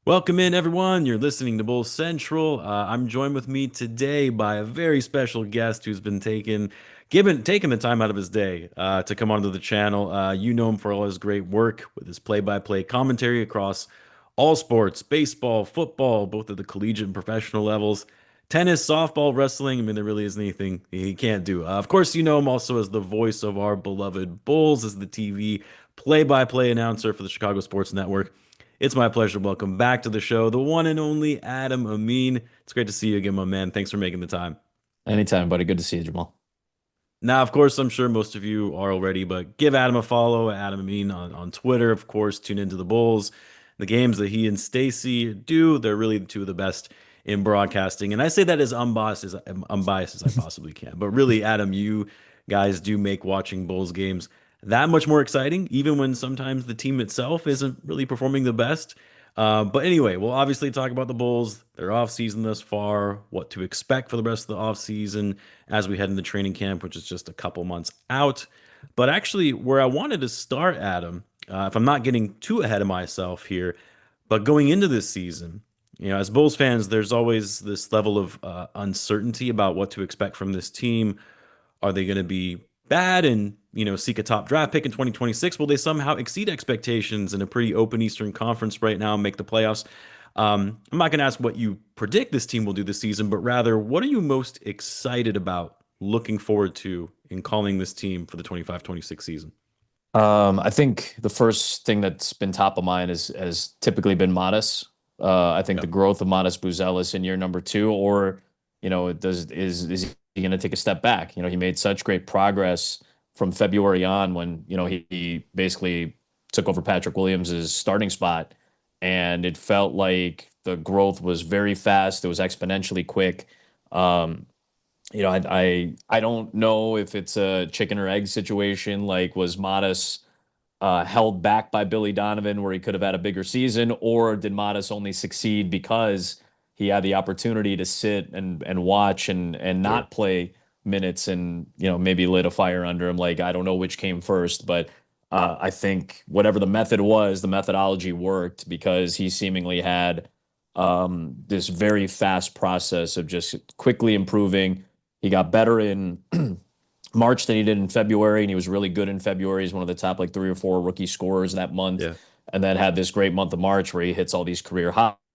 Welcome in, everyone. You're listening to Bull Central. I'm joined with me today by a very special guest who's been taking the time out of his day to come onto the channel. You know him for all his great work with his play-by-play commentary across all sports, baseball, football, both at the collegiate and professional levels, tennis, softball, wrestling. I mean, there really isn't anything he can't do. Of course, you know him also as the voice of our beloved Bulls, as the TV play-by-play announcer for the Chicago Sports Network. It's my pleasure to welcome back to the show the one and only Adam Amin. It's great to see you again, my man. Thanks for making the time. Anytime, buddy. Good to see you, Jamal. Now, of course, I'm sure most of you are already, but give Adam a follow, Adam Amin on Twitter. Of course, tune into the Bulls. The games that he and Stacy do, they're really two of the best in broadcasting. And I say that as unbiased as I possibly can. But really, Adam, you guys do make watching Bulls games that much more exciting, even when sometimes the team itself isn't really performing the best. But anyway, we'll obviously talk about the Bulls, their offseason thus far, what to expect for the rest of the offseason as we head into training camp, which is just a couple months out. But actually, where I wanted to start, Adam, if I'm not getting too ahead of myself here, but going into this season, as Bulls fans, there's always this level of uncertainty about what to expect from this team. Are they going to be bad and seek a top draft pick in 2026? Will they somehow exceed expectations in a pretty open Eastern Conference right now and make the playoffs? I'm not going to ask what you predict this team will do this season, but rather, what are you most excited about looking forward to in calling this team for the 25-26 season? I think the first thing that's been top of mind has typically been Modest. I think the Yep. growth of Modest Buzelis in year number two, or is he going to take a step back? He made such great progress from February on when he basically took over Patrick Williams's starting spot, and it felt like the growth was very fast. It was exponentially quick. Um, I don't know if it's a chicken or egg situation. Like, was Modest held back by Billy Donovan where he could have had a bigger season, or did Modest only succeed because he had the opportunity to sit and watch and Sure. not play minutes and maybe lit a fire under him? Like, I don't know which came first, but I think whatever the method was, the methodology worked because he seemingly had this very fast process of just quickly improving. He got better in March than he did in February, and he was really good in February. He's one of the top like three or four rookie scorers that month, Yeah. and then had this great month of March where he hits all these career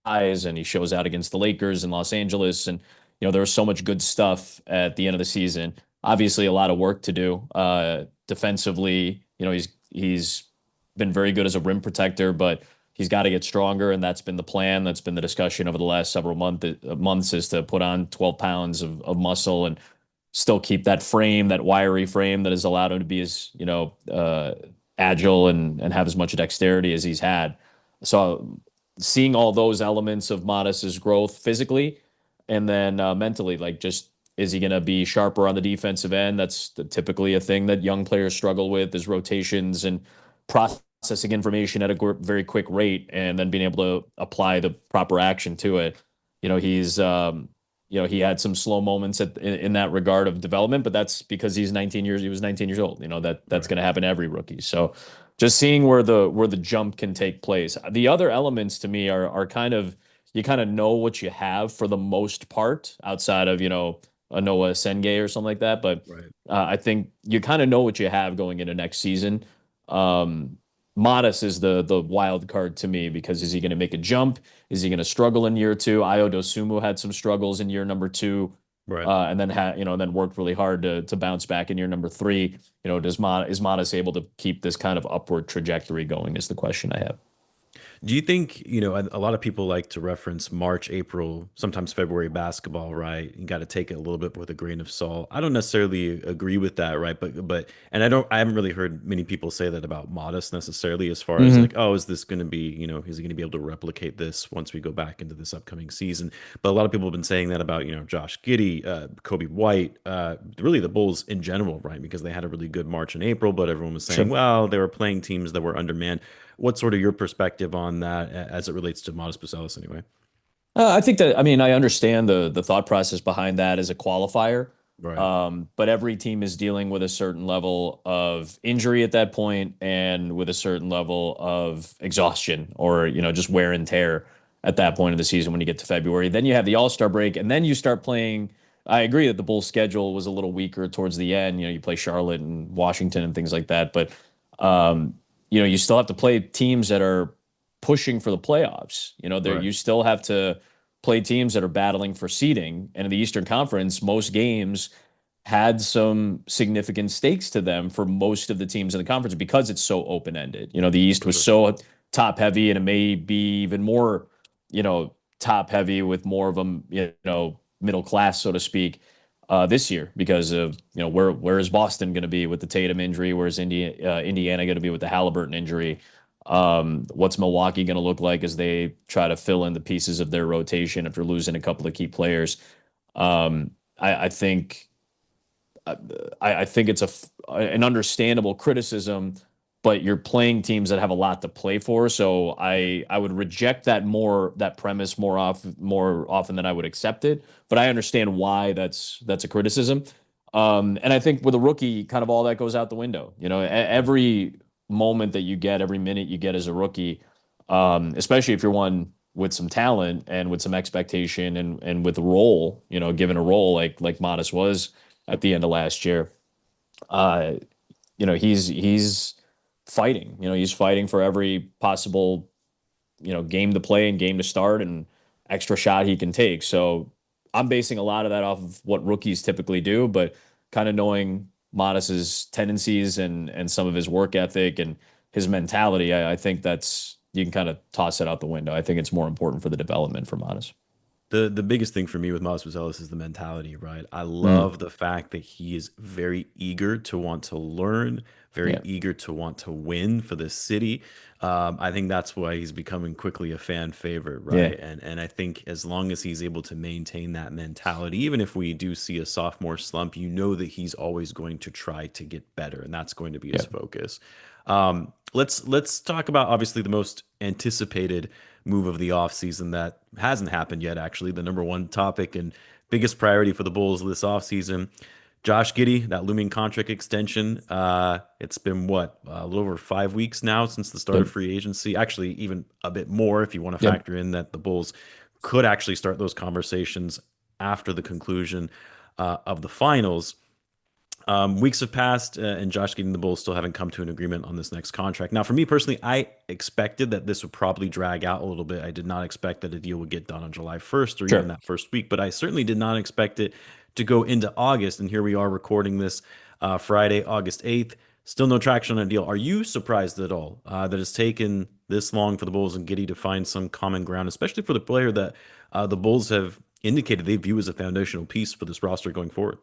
highs and he shows out against the Lakers in Los Angeles. And there was so much good stuff at the end of the season. Obviously, a lot of work to do defensively. He's been very good as a rim protector, but he's got to get stronger, and that's been the plan. That's been the discussion over the last several months is to put on 12 pounds of muscle and still keep that frame, that wiry frame that has allowed him to be as agile and have as much dexterity as he's had. So seeing all those elements of Modest's growth physically and then mentally, like, just is he going to be sharper on the defensive end? That's typically a thing that young players struggle with, is rotations and processing information at a very quick rate and then being able to apply the proper action to it. He's he had some slow moments in that regard of development, but that's because he was 19 years old. That's Right. going to happen to every rookie. So just seeing where the jump can take place. The other elements to me are kind of, you kind of know what you have for the most part outside of, a Noah Sengay or something like that. But Right. I think you kind of know what you have going into next season. Um, Modest is the wild card to me, because is he going to make a jump? Is he going to struggle in year two? Ayo Dosunmu had some struggles in year number two, Right. and then then worked really hard to bounce back in year number three. Is Modest able to keep this kind of upward trajectory going? Is the question I have. Do you think, a lot of people like to reference March, April, sometimes February basketball, right? You got to take it a little bit with a grain of salt. I don't necessarily agree with that, right? And I haven't really heard many people say that about Modest necessarily, as far as like, Hmm. oh, is this going to be, is he going to be able to replicate this once we go back into this upcoming season? But a lot of people have been saying that about, Josh Giddey, Coby White, really the Bulls in general, right? Because they had a really good March and April, but everyone was saying, Sure. well, they were playing teams that were undermanned. What's sort of your perspective on that as it relates to Modest Bucelis anyway? I think that, I mean, I understand the thought process behind that as a qualifier. Right. But every team is dealing with a certain level of injury at that point and with a certain level of exhaustion, or just wear and tear. at that point of the season when you get to February. Then you have the All-Star break, and then you start playing. I agree that the Bulls' schedule was a little weaker towards the end. You play Charlotte and Washington and things like that, but um, you still have to play teams that are pushing for the playoffs. There Right. you still have to play teams that are battling for seeding. And in the Eastern Conference, most games had some significant stakes to them for most of the teams in the conference because it's so open ended. The East For was sure. so top heavy, and it may be even more, top heavy with more of them, middle class, so to speak, this year because of where is Boston going to be with the Tatum injury? Where's Indiana going to be with the Halliburton injury? What's Milwaukee going to look like as they try to fill in the pieces of their rotation after losing a couple of key players? I think I think it's an understandable criticism, but you're playing teams that have a lot to play for. So I would reject that premise more often than I would accept it. But I understand why that's a criticism. And I think with a rookie, kind of all that goes out the window. Every moment that you get, every minute you get as a rookie, especially if you're one with some talent and with some expectation and with a role, given a role like Modest was at the end of last year. Uh, he's fighting. He's fighting for every possible game to play and game to start and extra shot he can take. So I'm basing a lot of that off of what rookies typically do, but kind of knowing Modest's tendencies and some of his work ethic and his mentality, I think that's you can kind of toss it out the window. I think it's more important for the development for Modest. The biggest thing for me with Miles Ellis is the mentality, right? I Mm, love the fact that he is very eager to want to learn, very yeah, eager to want to win for the city. I think that's why he's becoming quickly a fan favorite, yeah, right? And I think as long as he's able to maintain that mentality, even if we do see a sophomore slump, that he's always going to try to get better, and that's going to be his yeah. focus. Let's talk about obviously the most anticipated move of the offseason that hasn't happened yet, actually. The number one topic and biggest priority for the Bulls this offseason. Josh Giddey, that looming contract extension. It's been what, a little over 5 weeks now since the start of Yep, free agency. Actually, even a bit more if you want to yep, factor in that the Bulls could actually start those conversations after the conclusion of the finals. Weeks have passed, and Josh Giddey and the Bulls still haven't come to an agreement on this next contract. Now, for me personally, I expected that this would probably drag out a little bit. I did not expect that a deal would get done on July 1st or even sure. that first week, but I certainly did not expect it to go into August. And here we are recording this Friday, August 8th. Still no traction on a deal. Are you surprised at all that it's taken this long for the Bulls and Giddey to find some common ground, especially for the player that the Bulls have indicated they view as a foundational piece for this roster going forward?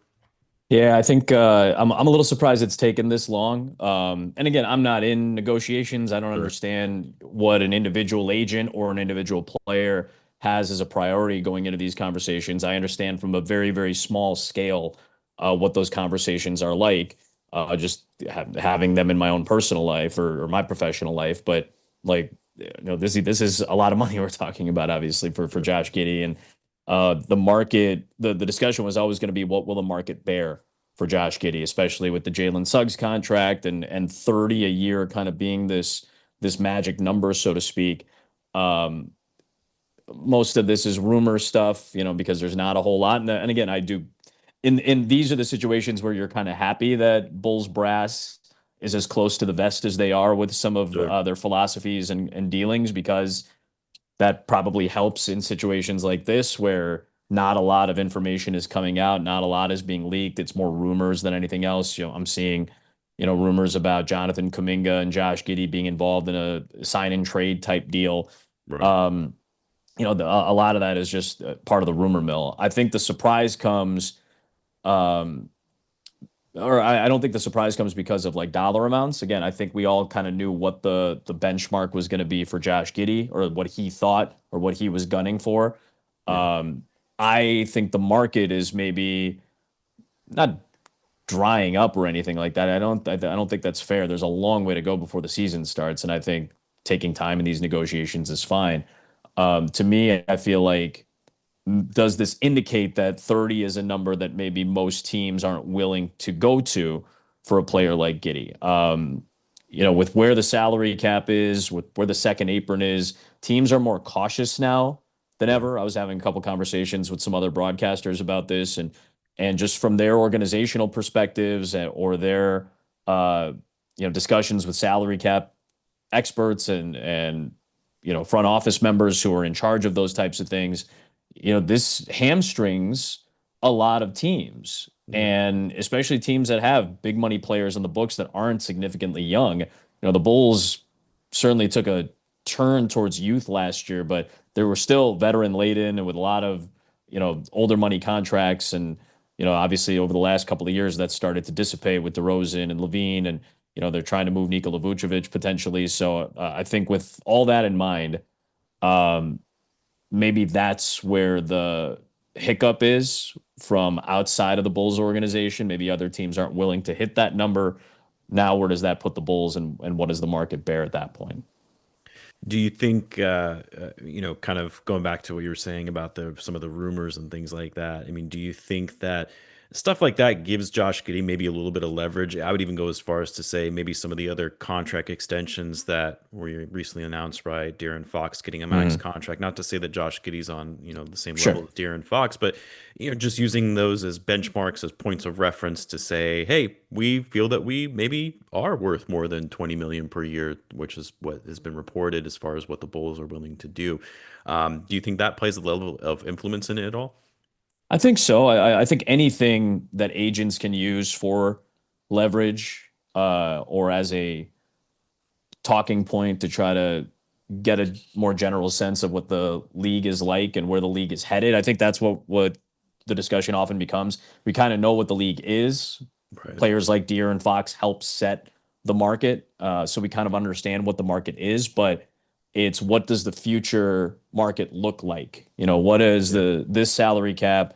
Yeah, I think I'm a little surprised it's taken this long. And again, I'm not in negotiations. I don't Sure. understand what an individual agent or an individual player has as a priority going into these conversations. I understand from a very, very small scale what those conversations are like, just having them in my own personal life or my professional life. But like, this is a lot of money we're talking about, obviously, for Sure. Josh Giddey and the market. The discussion was always going to be what will the market bear for Josh Giddey, especially with the Jalen Suggs contract and 30 a year kind of being this magic number, so to speak. Um, Most of this is rumor stuff, because there's not a whole lot. And again, I do in these are the situations where you're kind of happy that Bulls brass is as close to the vest as they are with some of Sure. their philosophies and dealings because that probably helps in situations like this where not a lot of information is coming out, not a lot is being leaked. It's more rumors than anything else. I'm seeing, rumors about Jonathan Kuminga and Josh Giddey being involved in a sign and trade type deal. Right. Um, a lot of that is just part of the rumor mill. I think the surprise comes, um, or I don't think the surprise comes because of like dollar amounts. Again, I think we all kind of knew what the benchmark was going to be for Josh Giddey or what he thought or what he was gunning for. Yeah. Um, I think the market is maybe not drying up or anything like that. I don't think that's fair. There's a long way to go before the season starts, and I think taking time in these negotiations is fine. To me, I feel like does this indicate that 30 is a number that maybe most teams aren't willing to go to for a player like Giddey? With where the salary cap is, with where the second apron is, teams are more cautious now than Yeah. ever. I was having a couple conversations with some other broadcasters about this, and just from their organizational perspectives or their uh, discussions with salary cap experts and front office members who are in charge of those types of things, this hamstrings a lot of teams, Yeah. and especially teams that have big money players on the books that aren't significantly young. The Bulls certainly took a turn towards youth last year, but they were still veteran laden and with a lot of older money contracts. And obviously over the last couple of years that started to dissipate with DeRozan and Levine, and they're trying to move Nikola Vucevic potentially. So I think with all that in mind, um, maybe that's where the hiccup is from outside of the Bulls organization. Maybe other teams aren't willing to hit that number. Now, where does that put the Bulls, and what does the market bear at that point? Do you think, kind of going back to what you were saying about some of the rumors and things like that? I mean, do you think that stuff like that gives Josh Giddey maybe a little bit of leverage? I would even go as far as to say maybe some of the other contract extensions that were recently announced by De'Aaron Fox getting a max Mm, contract. Not to say that Josh Giddey's on, the same sure. level as De'Aaron Fox, but just using those as benchmarks, as points of reference to say, hey, we feel that we maybe are worth more than 20 million per year, which is what has been reported as far as what the Bulls are willing to do. Do you think that plays a level of influence in it at all? I think so. I think anything that agents can use for leverage or as a talking point to try to get a more general sense of what the league is like and where the league is headed. I think that's what the discussion often becomes. We kind of know what the league is. Right. Players like De'Aaron Fox help set the market, so we kind of understand what the market is. But it's what does the future market look like? What is Yeah. this salary cap,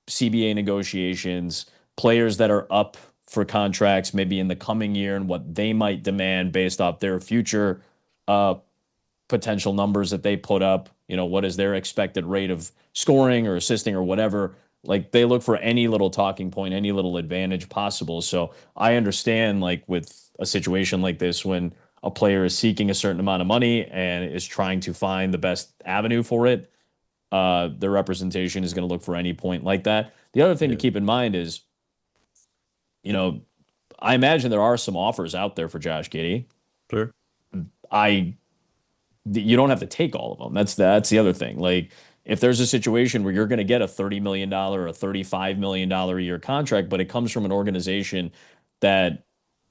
CBA negotiations, players that are up for contracts maybe in the coming year and what they might demand based off their future uh, potential numbers that they put up. What is their expected rate of scoring or assisting or whatever? Like they look for any little talking point, any little advantage possible. So I understand, like with a situation like this, when a player is seeking a certain amount of money and is trying to find the best avenue for it, their representation is going to look for any point like that. The other thing to Yeah. keep in mind is, you know, I imagine there are some offers out there for Josh Giddey. Sure. I You don't have to take all of them. That's the other thing. Like if there's a situation where you're going to get a $30 million or a $35 million a year contract, but it comes from an organization that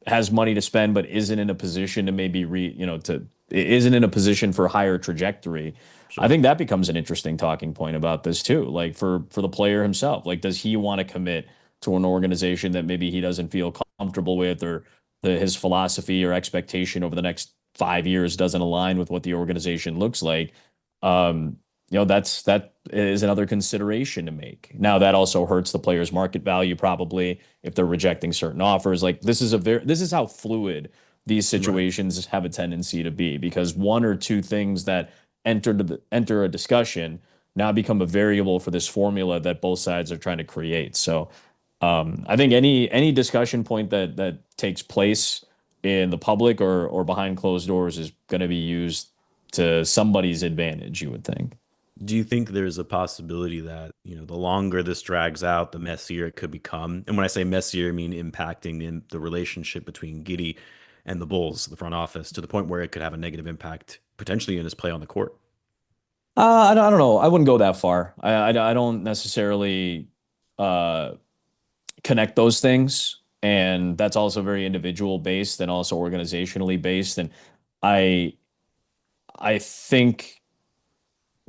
has money to spend but isn't in a position to maybe to isn't in a position for higher trajectory. I Sure. think that becomes an interesting talking point about this too. Like for the player himself, like does he want to commit to an organization that maybe he doesn't feel comfortable with, or his philosophy or expectation over the next 5 years doesn't align with what the organization looks like? Um, that is another consideration to make. Now that also hurts the player's market value probably if they're rejecting certain offers. Like this is how fluid these Right. situations have a tendency to be, because one or two things that enter a discussion now become a variable for this formula that both sides are trying to create. So I think any discussion point that takes place in the public or behind closed doors is going to be used to somebody's advantage, you would think. Do you think there's a possibility that, the longer this drags out, the messier it could become? And when I say messier, I mean impacting in the relationship between Giddey and the Bulls, the front office, to the point where it could have a negative impact potentially in his play on the court. I don't know. I wouldn't go that far. I don't necessarily uh, connect those things, and that's also very individual based and also organizationally based. And I I think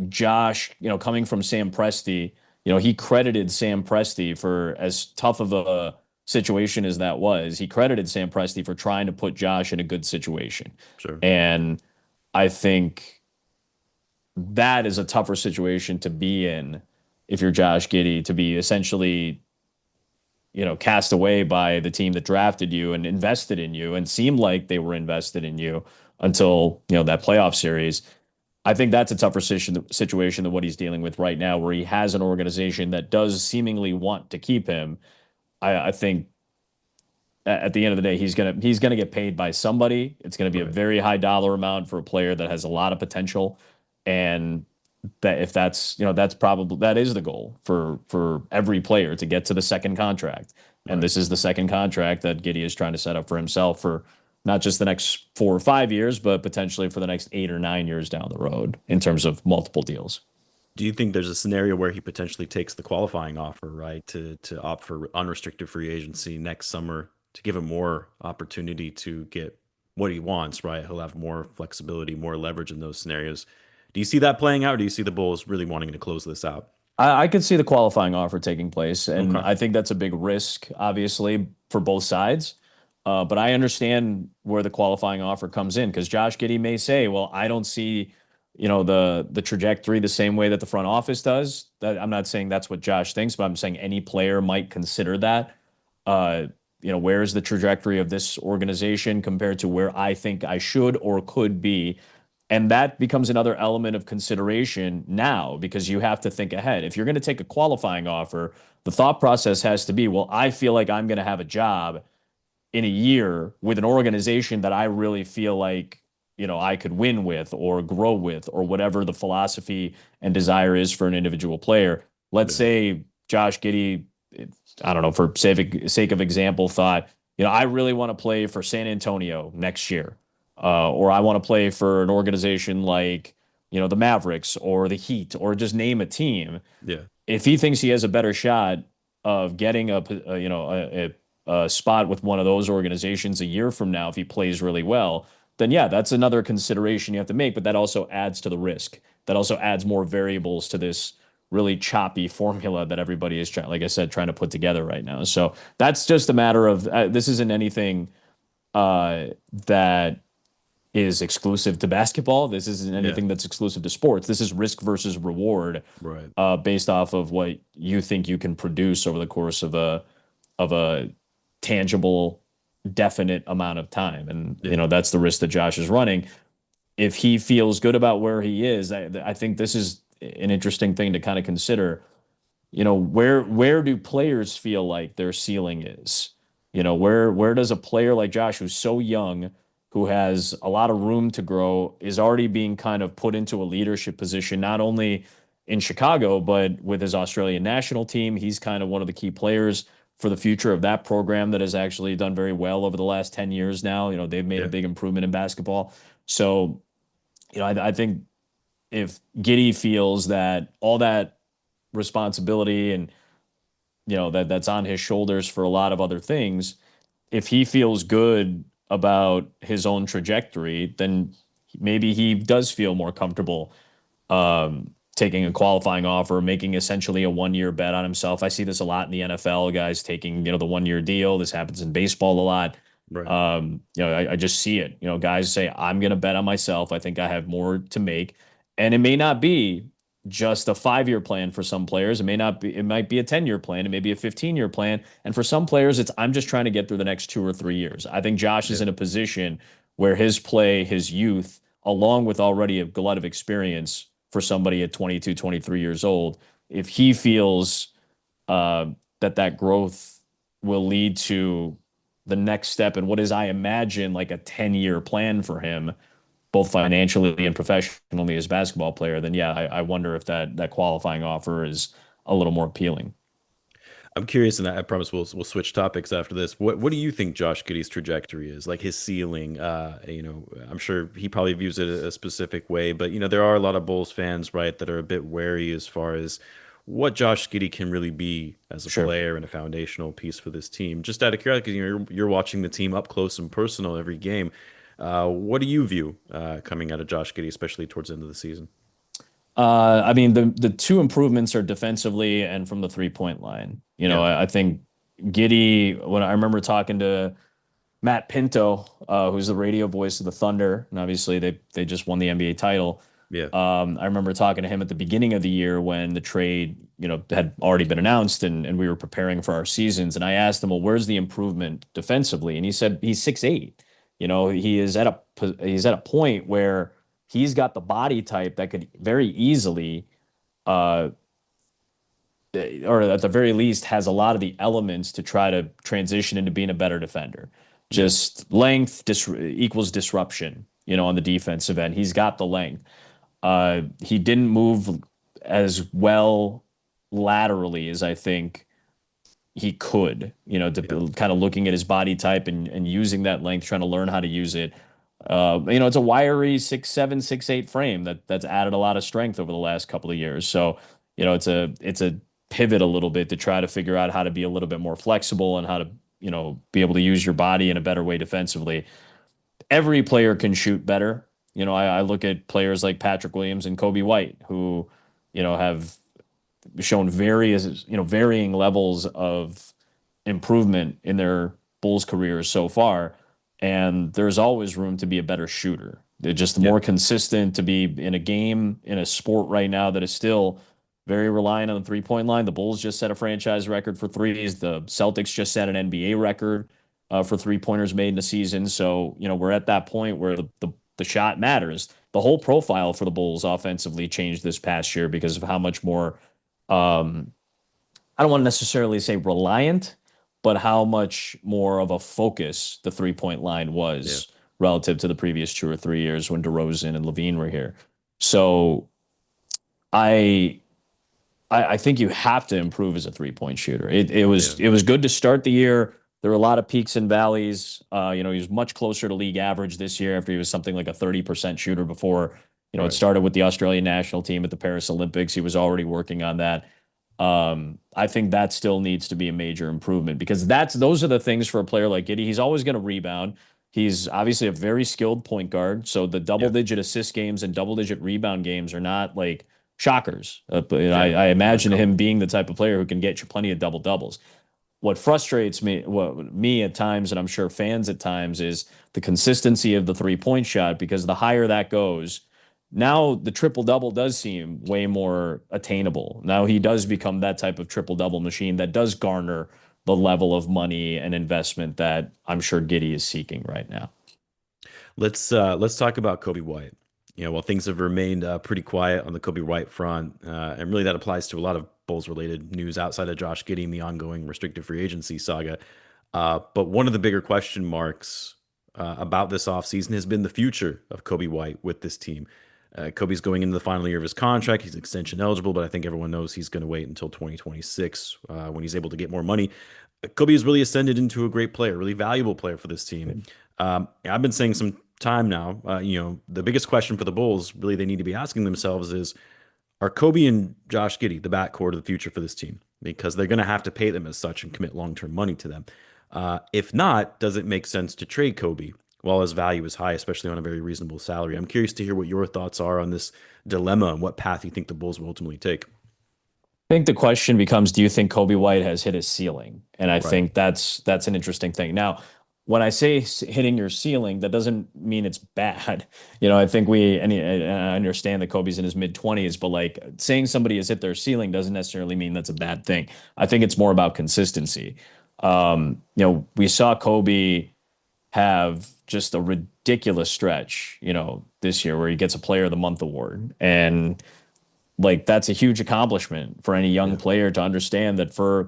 Josh, coming from Sam Presti, he credited Sam Presti for, as tough of a situation as that was, he credited Sam Presti for trying to put Josh in a good situation. Sure. And I think that is a tougher situation to be in if you're Josh Giddey, to be essentially, cast away by the team that drafted you and invested in you and seemed like they were invested in you until, that playoff series. I think that's a tougher situation than what he's dealing with right now, where he has an organization that does seemingly want to keep him. I think at the end of the day, he's gonna get paid by somebody. It's gonna be a Right. very high dollar amount for a player that has a lot of potential. And that if that's, that's probably that is the goal for every player to get to the second contract. And Right. this is the second contract that Giddey is trying to set up for himself for not just the next 4 or 5 years, but potentially for the next 8 or 9 years down the road in terms of multiple deals. Do you think there's a scenario where he potentially takes the qualifying offer, right, to opt for unrestricted free agency next summer to give him more opportunity to get what he wants, right? He'll have more flexibility, more leverage in those scenarios. Do you see that playing out, or do you see the Bulls really wanting to close this out? I could see the qualifying offer taking place, and Okay. I think that's a big risk, obviously, for both sides. But I understand where the qualifying offer comes in because Josh Giddey may say, "Well, I don't see, the trajectory the same way that the front office does." That I'm not saying that's what Josh thinks, but I'm saying any player might consider that. Uh, where's the trajectory of this organization compared to where I think I should or could be? And that becomes another element of consideration now because you have to think ahead. If you're going to take a qualifying offer, the thought process has to be, well, I feel like I'm going to have a job in a year with an organization that I really feel like, I could win with or grow with or whatever the philosophy and desire is for an individual player. Let's Yeah. say Josh Giddey, I don't know, for sake of example, thought, I really want to play for San Antonio next year. Or I want to play for an organization like, the Mavericks or the Heat or just name a team. Yeah. If he thinks he has a better shot of getting a spot with one of those organizations a year from now, if he plays really well, then yeah, that's another consideration you have to make. But that also adds to the risk. That also adds more variables to this really choppy formula that everybody is trying, like I said, trying to put together right now. So that's just a matter of this isn't anything that is exclusive to basketball. This isn't Yeah. anything that's exclusive to sports. This is risk versus reward Right. based off of what you think you can produce over the course of a tangible, definite amount of time. And Yeah. that's the risk that Josh is running. If he feels good about where he is, I think this is an interesting thing to kind of consider. Where do players feel like their ceiling is? Where does a player like Josh, who's so young, who has a lot of room to grow, is already being kind of put into a leadership position, not only in Chicago, but with his Australian national team. He's kind of one of the key players for the future of that program that has actually done very well over the last 10 years now. They've made a Yeah. big improvement in basketball. So, I think if Giddey feels that all that responsibility and that's on his shoulders for a lot of other things, if he feels good about his own trajectory, then maybe he does feel more comfortable taking a qualifying offer, making essentially a 1 year bet on himself. I see this a lot in the NFL, guys taking, the 1 year deal. This happens in baseball a lot. Right. I just see it. Guys say, I'm going to bet on myself. I think I have more to make. And it may not be just a 5 year plan for some players. It may not be, it might be a 10 year plan. It may be a 15-year plan. And for some players, it's, I'm just trying to get through the next 2 or 3 years. I think Josh is Yeah. in a position where his play, his youth, along with already a glut of experience for somebody at 22, 23 years old, if he feels uh, that growth will lead to the next step in what is, I imagine, like a 10-year plan for him, both financially and professionally as a basketball player, then yeah, I wonder if that qualifying offer is a little more appealing. I'm curious, and I promise we'll switch topics after this. What do you think Josh Giddey's trajectory is, like his ceiling? I'm sure he probably views it a specific way, but there are a lot of Bulls fans, right, that are a bit wary as far as what Josh Giddey can really be as a Sure. player and a foundational piece for this team. Just out of curiosity, you're watching the team up close and personal every game. What do you view coming out of Josh Giddey, especially towards the end of the season? I mean, the two improvements are defensively and from the 3 point line. Yeah, I think Giddey, when I remember talking to Matt Pinto, who's the radio voice of the Thunder, and obviously they just won the NBA title. yeah, I remember talking to him at the beginning of the year when the trade, had already been announced and we were preparing for our seasons. And I asked him, well, where's the improvement defensively? And he said he's 6'8". He's at a point where he's got the body type that could very easily uh or at the very least has a lot of the elements to try to transition into being a better defender. yeah, Just length equals disruption, on the defensive end. He's got the length. He didn't move as well laterally as I think he could, Yeah. kind of looking at his body type and using that length, trying to learn how to use it. It's a wiry 6'7", 6'8" frame that's added a lot of strength over the last couple of years. So, it's a pivot a little bit to try to figure out how to be a little bit more flexible and how to, be able to use your body in a better way defensively. Every player can shoot better. I look at players like Patrick Williams and Coby White, who, have shown varying levels of improvement in their Bulls careers so far. And there's always room to be a better shooter. They're just Yeah. more consistent to be in a game, in a sport right now that is still very reliant on the 3-point line. The Bulls just set a franchise record for threes. The Celtics just set an NBA record for 3-pointers made in a season. So, we're at that point where the shot matters. The whole profile for the Bulls offensively changed this past year because of how much more um, I don't want to necessarily say reliant, but how much more of a focus the 3-point line Yeah. was relative to the previous 2 or 3 years when DeRozan and Levine were here. So I I think you have to improve as a 3-point shooter. It Yeah. was it was good to start the year. There were a lot of peaks and valleys. He was much closer to league average this year after he was something like a 30% shooter before. It Right. started with the Australian national team at the Paris Olympics. He was already working on that. I think that still needs to be a major improvement because those are the things for a player like Giddey. He's always going to rebound. He's obviously a very skilled point guard. So the double Yeah. digit assist games and double digit rebound games are not like shockers. But Yeah. I imagine him Uncommon. being the type of player who can get you plenty of double doubles. What frustrates me at times, and I'm sure fans at times, is the consistency of the 3-point shot because the higher that goes, now the triple double does seem way more attainable. Now he does become that type of triple double machine that does garner the level of money and investment that I'm sure Giddey is seeking right now. Let's talk about Coby White. While things have remained pretty quiet on the Coby White front, and really that applies to a lot of Bulls related news outside of Josh Giddey and the ongoing restricted free agency saga. But one of the bigger question marks about this offseason has been the future of Coby White with this team. Kobe's going into the final year of his contract. He's extension eligible, but I think everyone knows he's going to wait until 2026 when he's able to get more money. Kobe has really ascended into a great player, really valuable player for this team. I've been saying some time now. The biggest question for the Bulls, really, they need to be asking themselves is: are Kobe and Josh Giddey the backcourt of the future for this team? Because they're going to have to pay them as such and commit long-term money to them. If not, does it make sense to trade Kobe while his value is high, especially on a very reasonable salary? I'm curious to hear what your thoughts are on this dilemma and what path you think the Bulls will ultimately take. I think the question becomes, do you think Coby White has hit his ceiling? And I Right. think that's an interesting thing. Now, when I say hitting your ceiling, that doesn't mean it's bad. I think I understand that Kobe's in his mid 20s, but like saying somebody has hit their ceiling doesn't necessarily mean that's a bad thing. I think it's more about consistency. We saw Kobe have just a ridiculous stretch, this year where he gets a Player of the Month award, and like that's a huge accomplishment for any young Yeah. player to understand that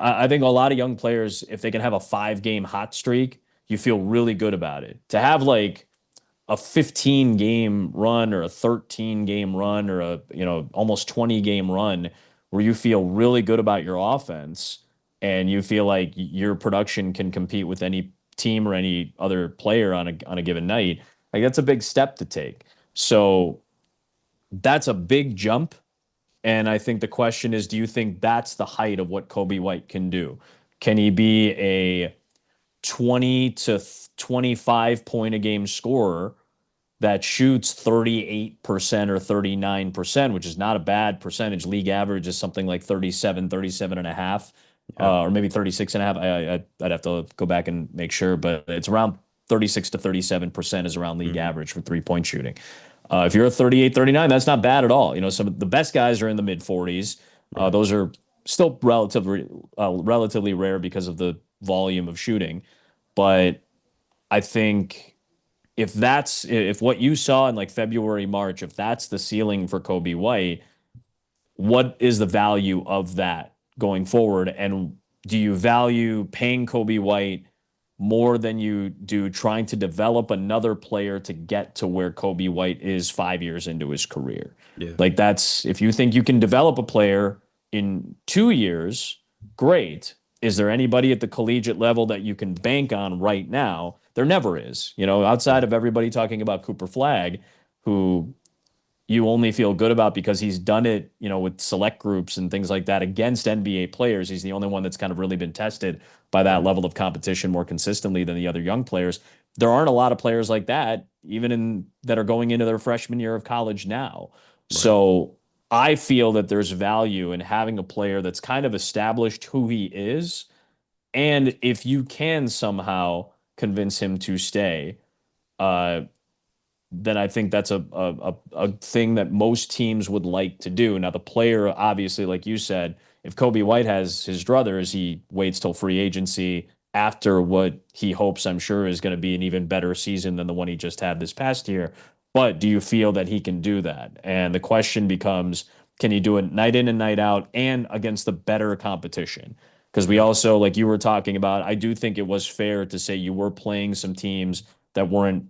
I think a lot of young players, if they can have a 5-game hot streak, you feel really good about it. To have like a 15-game run or a 13-game run or a almost 20-game run where you feel really good about your offense and you feel like your production can compete with any team or any other player on a given night, like that's a big step to take. So that's a big jump. And I think the question is, do you think that's the height of what Coby White can do? Can he be a 20 to 25 point a game scorer that shoots 38% or 39%, which is not a bad percentage? League average is something like 37, 37 and a half, Yeah. or maybe 36 and a half. I'd have to go back and make sure, but it's around 36 to 37% is around league Hmm. average for 3-point shooting. If you're a 38, 39, that's not bad at all. Some of the best guys are in the mid 40s. Right. Those are still relatively rare because of the volume of shooting. But I think if what you saw in like February, March, if that's the ceiling for Coby White, what is the value of that going forward? And do you value paying Coby White more than you do trying to develop another player to get to where Coby White is 5 years into his career. Yeah. Like that's if you think you can develop a player in 2 years, great. Is there anybody at the collegiate level that you can bank on right now? There never is. Yeah. Outside of everybody talking about Cooper Flagg, who you only feel good about because he's done it, with select groups and things like that against NBA players. He's the only one that's kind of really been tested by that Right. level of competition more consistently than the other young players. There aren't a lot of players like that, even in that are going into their freshman year of college now. Right. So I feel that there's value in having a player that's kind of established who he is. And if you can somehow convince him to stay, uh, then I think that's a thing that most teams would like to do. Now, the player, obviously, like you said, if Coby White has his druthers, he waits till free agency after what he hopes, I'm sure, is going to be an even better season than the one he just had this past year. But do you feel that he can do that? And the question becomes, can he do it night in and night out and against the better competition? Because we Yeah. also, like you were talking about, I do think it was fair to say you were playing some teams that weren't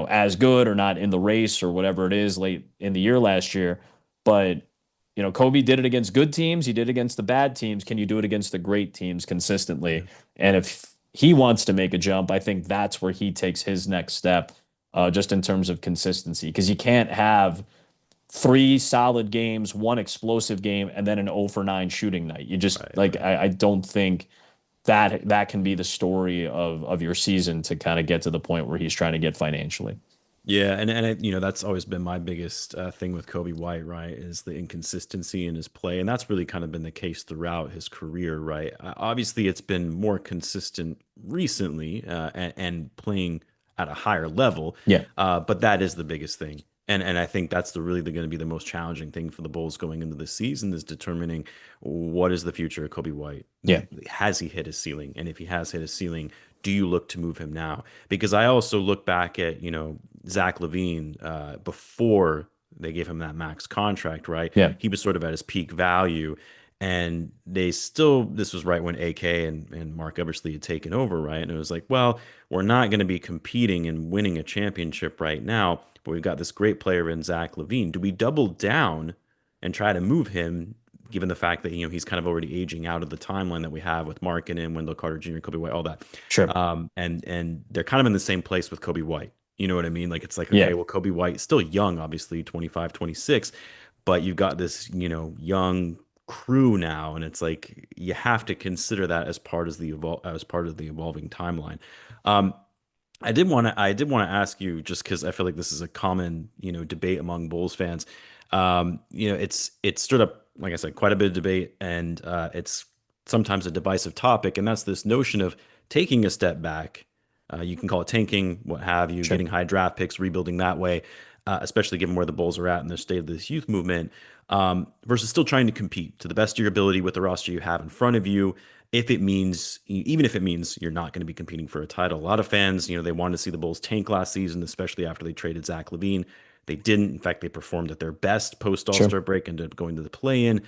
as good or not in the race or whatever it is late in the year last year. But, Coby did it against good teams. He did it against the bad teams. Can you do it against the great teams consistently? Yeah. And if he wants to make a jump, I think that's where he takes his next step, just in terms of consistency. Because you can't have three solid games, one explosive game, and then an 0 for 9 shooting night. You just Right. like Right. I don't think that can be the story of your season to kind of get to the point where he's trying to get financially. Yeah, and that's always been my biggest thing with Kobe White, right? Is the inconsistency in his play, and that's really kind of been the case throughout his career, right? Obviously, it's been more consistent recently, and playing at a higher level, Yeah. but that is the biggest thing, and I think that's really going to be the most challenging thing for the Bulls going into the season is determining what is the future of Kobe White. Yeah. Has he hit his ceiling? And if he has hit his ceiling, do you look to move him now? Because I also look back at Zach LaVine before they gave him that max contract, right? Yeah. He was sort of at his peak value. And they still, this was right when AK and Mark Eversley had taken over, right? And it was like, well, we're not going to be competing and winning a championship right now, but we've got this great player in Zach LaVine. Do we double down and try to move him, given the fact that he's kind of already aging out of the timeline that we have with Markkanen, Wendell Carter Jr., Kobe White, all that, Sure. and they're kind of in the same place with Kobe White. You know what I mean? Like it's like, okay, Yeah. well, Kobe White still young, obviously 25, 26, but you've got this young crew now, and it's like you have to consider that as part of the evolving timeline. Um, I did want to ask you, just because I feel like this is a common debate among Bulls fans. It's stirred up, like I said, quite a bit of debate, and it's sometimes a divisive topic, and that's this notion of taking a step back. You can call it tanking, what have you, Sure. getting high draft picks, rebuilding that way, especially given where the Bulls are at in the state of this youth movement, versus still trying to compete to the best of your ability with the roster you have in front of you. If it means, even if it means you're not going to be competing for a title, a lot of fans, they wanted to see the Bulls tank last season, especially after they traded Zach LaVine. They didn't. In fact, they performed at their best post All Sure. Star break, ended up going to the play in.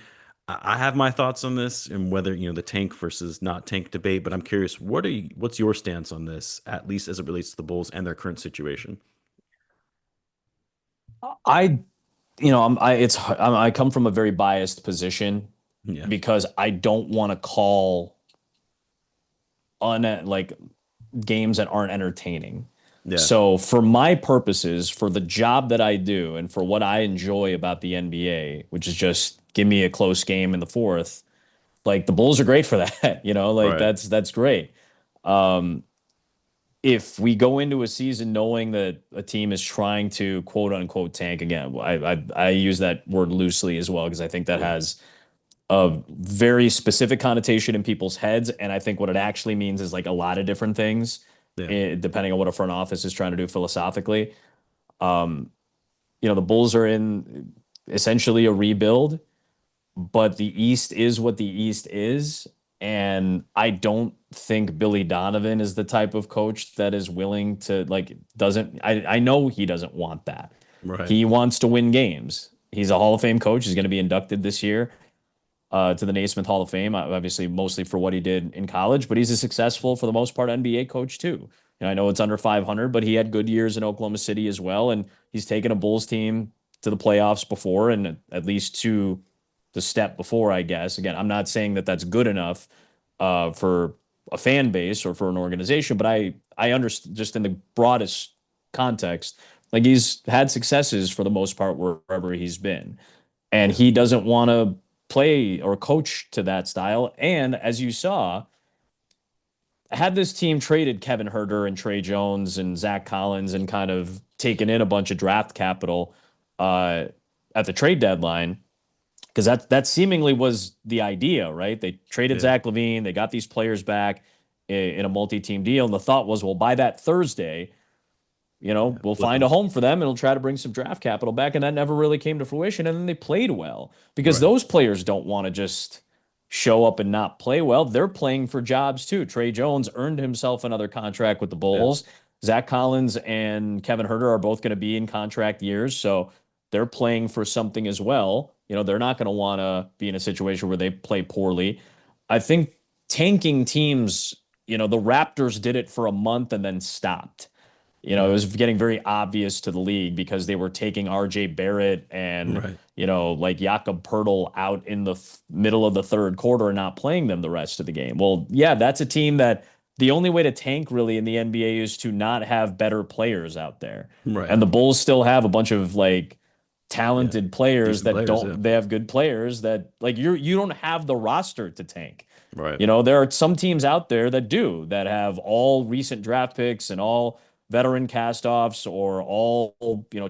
I have my thoughts on this and whether the tank versus not tank debate, but I'm curious, what's your stance on this, at least as it relates to the Bulls and their current situation? I, I come from a very biased position Yeah, because I don't want to call like games that aren't entertaining. yeah, So for my purposes, for the job that I do and for what I enjoy about the NBA, which is just give me a close game in the fourth, like the Bulls are great for that, like right, that's great. Um, if we go into a season knowing that a team is trying to quote unquote tank again, I use that word loosely as well because I think that yeah, has a very specific connotation in people's heads, and I think what it actually means is like a lot of different things, yeah, depending on what a front office is trying to do philosophically. Um, the Bulls are in essentially a rebuild, but the East is what the East is. And I don't think Billy Donovan is the type of coach that is willing to like doesn't I know he doesn't want that. right, He wants to win games. He's a Hall of Fame coach. He's going to be inducted this year. to the Naismith Hall of Fame, obviously mostly for what he did in college, but he's a successful, for the most part, NBA coach too. I know it's under 500, but he had good years in Oklahoma City as well, and he's taken a Bulls team to the playoffs before, and at least to the step before, I guess. Again, I'm not saying that that's good enough for a fan base or for an organization, but I understand just in the broadest context, like he's had successes for the most part wherever he's been, and Yeah. he doesn't want to play or coach to that style. And as you saw, had this team traded Kevin Herter and Trey Jones and Zach Collins and kind of taken in a bunch of draft capital uh, at the trade deadline, because that seemingly was the idea, right? They traded Yeah. Zach LaVine, they got these players back in a multi-team deal, and the thought was, well, by that Thursday, Yeah. we'll Flip find a them. home for them and we'll try to bring some draft capital back. And that never really came to fruition. And then they played well because Right. those players don't want to just show up and not play well. They're playing for jobs too. Trey Jones earned himself another contract with the Yeah. Bulls. Zach Collins and Kevin Herter are both going to be in contract years. So they're playing for something as well. They're not going to want to be in a situation where they play poorly. I think tanking teams, the Raptors did it for a month and then stopped. It Yeah. was getting very obvious to the league because they were taking RJ Barrett and, Right. like Jakob Poeltl out in the middle of the third quarter and not playing them the rest of the game. Well, yeah, that's a team that the only way to tank really in the NBA is to not have better players out there. Right. And the Bulls still have a bunch of like Yeah. talented players Decent that players. Yeah. don't, they have good players that like you don't have the roster to tank. Right. There are some teams out there that do, that have all recent draft picks and all veteran castoffs or all,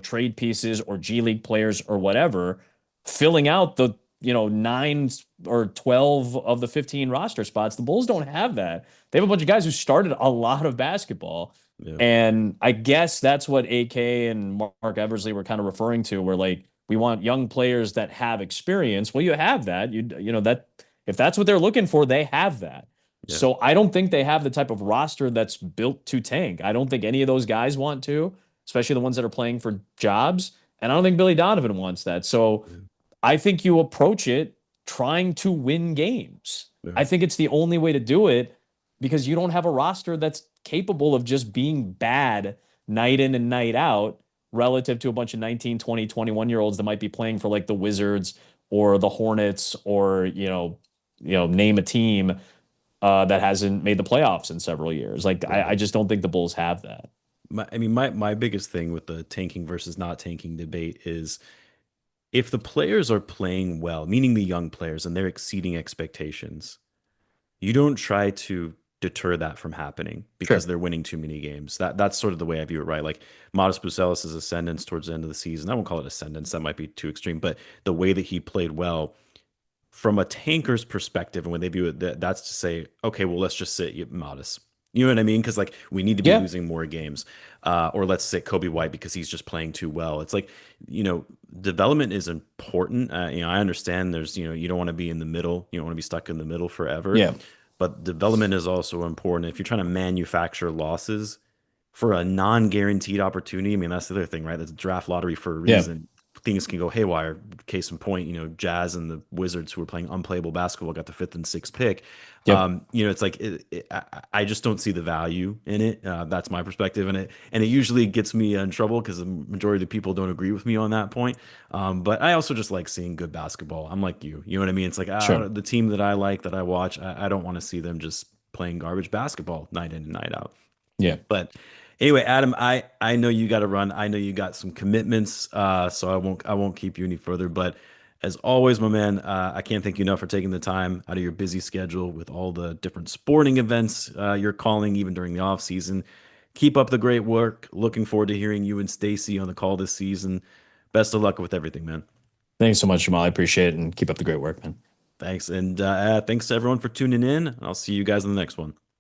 trade pieces or G League players or whatever, filling out the, 9 or 12 of the 15 roster spots. The Bulls don't have that. They have a bunch of guys who started a lot of basketball. Yeah. And I guess that's what AK and Mark Eversley were kind of referring to, where like we want young players that have experience. Well, you have that. That if that's what they're looking for, they have that. Yeah. So I don't think they have the type of roster that's built to tank. I don't think any of those guys want to, especially the ones that are playing for jobs. And I don't think Billy Donovan wants that. So Yeah. I think you approach it trying to win games. Yeah. I think it's the only way to do it because you don't have a roster that's capable of just being bad night in and night out relative to a bunch of 19, 20, 21-year olds that might be playing for like the Wizards or the Hornets or, name a team that hasn't made the playoffs in several years. Like I Right. just don't think the Bulls have that. My biggest thing with the tanking versus not tanking debate is if the players are playing well, meaning the young players, and they're exceeding expectations, you don't try to deter that from happening because Sure. they're winning too many games. That's sort of the way I view it, right? Like Modest Bucelis' ascendance towards the end of the season. I won't call it ascendance, that might be too extreme, but the way that he played well from a tanker's perspective, and when they view it, that's to say, okay, well, let's just sit Modest. You know what I mean? Because like we need to be Yeah. losing more games, or let's sit Coby White because he's just playing too well. It's like development is important. I understand there's you don't want to be in the middle. You don't want to be stuck in the middle forever. Yeah. But development is also important. If you're trying to manufacture losses for a non-guaranteed opportunity, I mean that's the other thing, right? That's a draft lottery for a Yeah. reason. Things can go haywire. Case in point, Jazz and the Wizards, who were playing unplayable basketball, got the fifth and sixth pick. Yep. It's like I just don't see the value in it. That's my perspective, and it usually gets me in trouble because the majority of the people don't agree with me on that point. But I also just like seeing good basketball. I'm like you know what I mean? It's like Sure. the team that I like, that I watch, I don't want to see them just playing garbage basketball night in and night out. Yeah. But anyway, Adam, I know you got to run. I know you got some commitments, so I won't keep you any further. But as always, my man, I can't thank you enough for taking the time out of your busy schedule with all the different sporting events you're calling, even during the off season. Keep up the great work. Looking forward to hearing you and Stacy on the call this season. Best of luck with everything, man. Thanks so much, Jamal. I appreciate it and keep up the great work, man. Thanks, and thanks to everyone for tuning in. I'll see you guys in the next one.